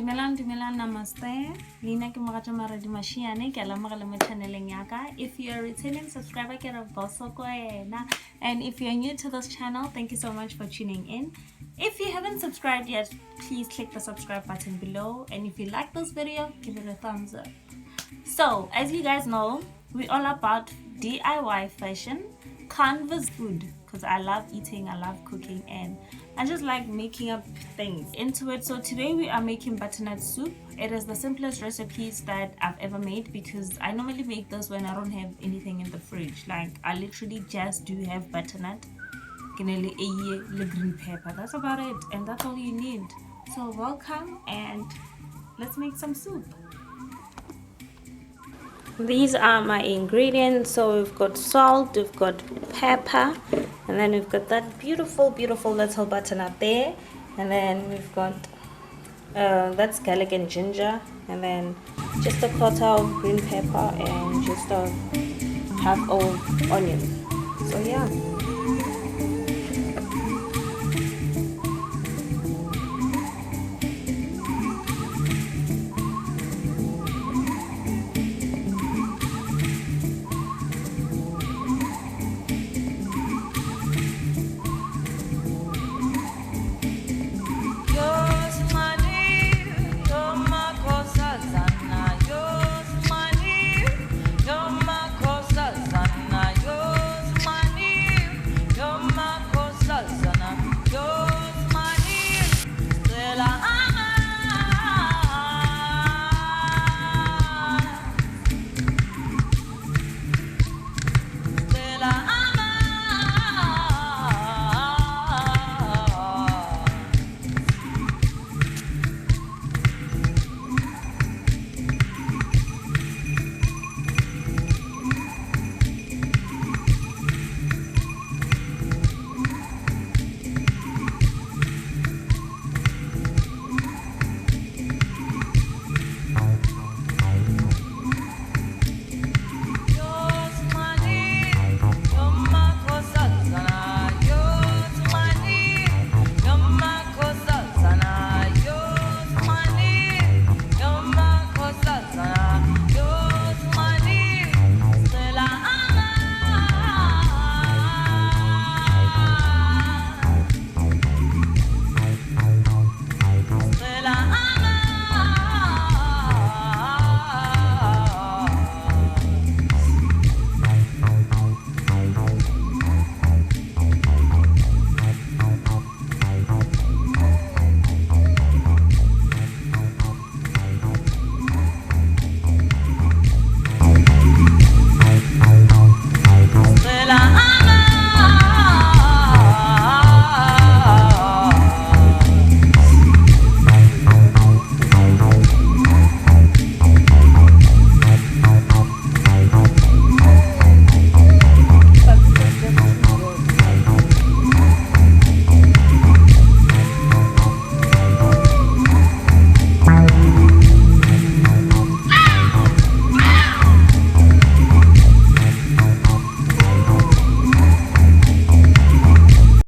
Dumelang, namaste. Lina ke mogatša maradi mašiane ke a lamogela mo channeleng ya ka. If you're a returning subscriber, ke re boso ko wena. And if you're new to this channel, thank you so much for tuning in. If you haven't subscribed yet, please click the subscribe button below. And if you like this video, give it a thumbs up. So, as you guys know, we're all about DIY fashion, canvas food, because I love eating, I love cooking, and I just like making up things into it. So today we are making butternut soup. It is the simplest recipes that I've ever made because I normally make this when I don't have anything in the fridge. Like I literally just do have butternut, green pepper. That's about it, and that's all you need. So welcome, and let's make some soup. These are my ingredients. So we've got salt, we've got pepper, and then we've got that beautiful little butternut there, and then we've got that's garlic and ginger, and then just a quarter of green pepper and just a half of onion. So yeah.